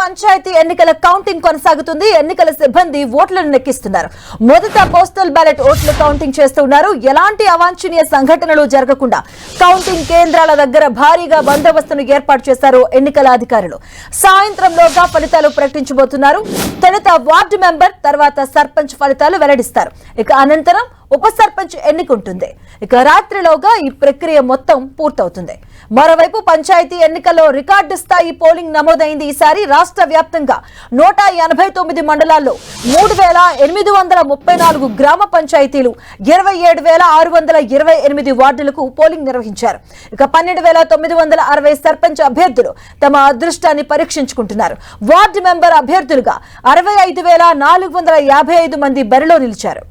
పంచాయతీ ఎన్నికల కౌంటింగ్ కొనసాగుతుంది. ఎన్నికల సిబ్బంది ఓట్లను లెక్కిస్తున్నారు. మొదట పోస్టల్ బ్యాలెట్ ఓట్లు కౌంటింగ్ చేస్తున్నారు. ఎలాంటి అవాంఛనీయ సంఘటనలు జరగకుండా కౌంటింగ్ కేంద్రాల దగ్గర భారీగా బందోబస్తును ఏర్పాటు చేశారు ఎన్నికల అధికారులు. సాయంత్రంలోగా ఫలితాలు ప్రకటించబోతున్నారు. తొలుత వార్డు మెంబర్, తర్వాత సర్పంచ్ ఫలితాలు వెల్లడిస్తారు. ఇక అనంతరం ఉప సర్పంచ్ ఎన్నిక ఉంటుంది. ఇక రాత్రిలోగా ఈ ప్రక్రియ మొత్తం పూర్తవుతుంది. మరోవైపు పంచాయతీ ఎన్నికల్లో రికార్డు స్థాయి పోలింగ్ నమోదైంది. ఈసారి రాష్ట్ర వ్యాప్తంగా 189 మండలాల్లో 3834 గ్రామ పంచాయతీలు, 27628 వార్డులకు పోలింగ్ నిర్వహించారు. ఇక 12960 సర్పంచ్ అభ్యర్థులు తమ అదృష్టాన్ని పరీక్షించుకుంటున్నారు. వార్డు మెంబర్ అభ్యర్థులుగా 65455 మంది బరిలో నిలిచారు.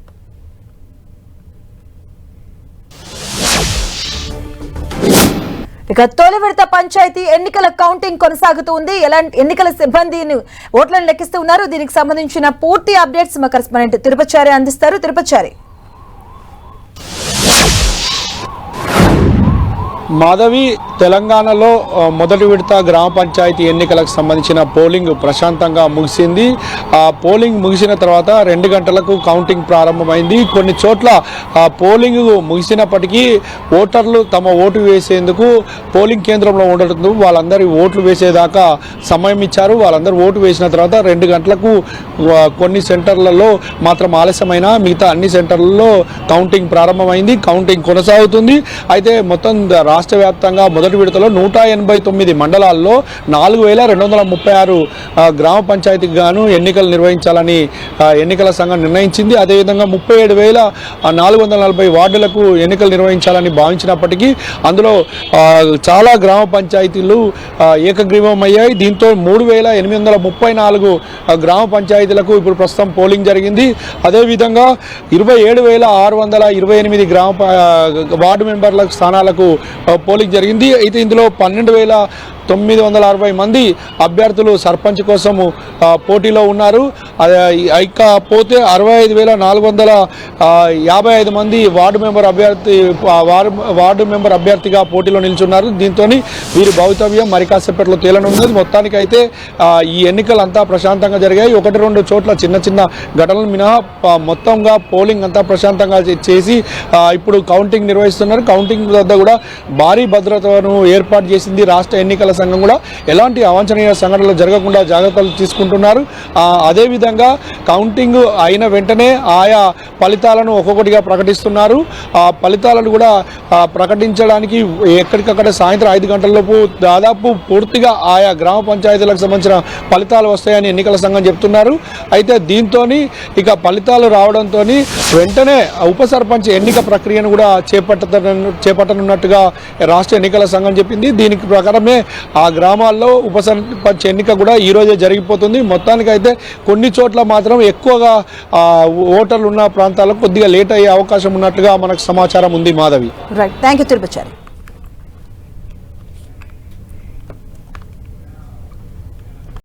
ఇక తొలి విడత పంచాయతీ ఎన్నికల కౌంటింగ్ కొనసాగుతుంది. ఎన్నికల సిబ్బందిని ఓట్లను లెక్కిస్తూ ఉన్నారు. దీనికి సంబంధించిన పూర్తి అప్డేట్స్ మా కరెస్పాండెంట్ తిరుపచారి అందిస్తారు. తిరుపచారి. మాధవి, తెలంగాణలో మొదటి విడత గ్రామ పంచాయతీ ఎన్నికలకు సంబంధించిన పోలింగ్ ప్రశాంతంగా ముగిసింది. ఆ పోలింగ్ ముగిసిన తర్వాత 2 గంటలకు కౌంటింగ్ ప్రారంభమైంది. కొన్ని చోట్ల పోలింగ్ ముగిసినప్పటికీ ఓటర్లు తమ ఓటు వేసేందుకు పోలింగ్ కేంద్రంలో ఉండటంతో వాళ్ళందరి ఓట్లు వేసేదాకా సమయం ఇచ్చారు. వాళ్ళందరూ ఓటు వేసిన తర్వాత 2 గంటలకు కొన్ని సెంటర్లలో మాత్రం ఆలస్యమైన మిగతా అన్ని సెంటర్లలో కౌంటింగ్ ప్రారంభమైంది. కౌంటింగ్ కొనసాగుతుంది. అయితే మొత్తం రాష్ట్ర వ్యాప్తంగా మొదటి విడతలో 189 మండలాల్లో 4236 గ్రామ పంచాయతీకి గాను ఎన్నికలు నిర్వహించాలని ఎన్నికల సంఘం నిర్ణయించింది. అదేవిధంగా 37,440 వార్డులకు ఎన్నికలు నిర్వహించాలని భావించినప్పటికీ అందులో చాలా గ్రామ పంచాయతీలు ఏకగ్రీవమయ్యాయి. దీంతో 3834 గ్రామ పంచాయతీలకు ఇప్పుడు ప్రస్తుతం పోలింగ్ జరిగింది. అదేవిధంగా 27,628 వార్డు మెంబర్ల స్థానాలకు పోలింగ్ జరిగింది. అయితే ఇందులో 12,960 మంది అభ్యర్థులు సర్పంచ్ కోసము పోటీలో ఉన్నారు. ఇకపోతే 65,455 మంది వార్డు మెంబర్ అభ్యర్థిగా పోటీలో నిల్చున్నారు. దీంతో వీరి భవితవ్యం మరి కాసేపట్లో తేలనున్నది. మొత్తానికైతే ఈ ఎన్నికలు అంతా ప్రశాంతంగా జరిగాయి. 1-2 చోట్ల చిన్న చిన్న ఘటనలు మినహా మొత్తంగా పోలింగ్ అంతా ప్రశాంతంగా చేసి ఇప్పుడు కౌంటింగ్ నిర్వహిస్తున్నారు. కౌంటింగ్ వద్ద కూడా భారీ భద్రతను ఏర్పాటు చేసింది రాష్ట్ర ఎన్నికల సంఘం. కూడా ఎలాంటి అవాంఛనీయ సంఘటనలు జరగకుండా జాగ్రత్తలు తీసుకుంటున్నారు. అదేవిధంగా కౌంటింగ్ అయిన వెంటనే ఆయా ఫలితాలను ఒక్కొక్కటిగా ప్రకటిస్తున్నారు. ఆ ఫలితాలను కూడా ప్రకటించడానికి ఎక్కడికక్కడ సాయంత్రం 5 గంటలలోపు దాదాపు పూర్తిగా ఆయా గ్రామ పంచాయతీలకు సంబంధించిన ఫలితాలు వస్తాయని ఎన్నికల సంఘం చెప్తున్నారు. అయితే దీంతో ఇక ఫలితాలు రావడంతో వెంటనే ఉప సర్పంచ్ ఎన్నిక ప్రక్రియను కూడా చేపట్టనున్నట్టుగా రాష్ట్ర ఎన్నికల సంఘం చెప్పింది. దీనికి ప్రకారమే ఆ గ్రామాల్లో ఉప సర్పంచ్ ఎన్నిక కూడా ఈ రోజే జరిగిపోతుంది. మొత్తానికైతే కొన్ని చోట్ల మాత్రం ఎక్కువగా ఓటర్లు ఉన్న ప్రాంతాలకు కొద్దిగా లేట్ అయ్యే అవకాశం ఉన్నట్టుగా మనకు సమాచారం ఉంది. మాధవి. Right, thank you తిరుపచారి.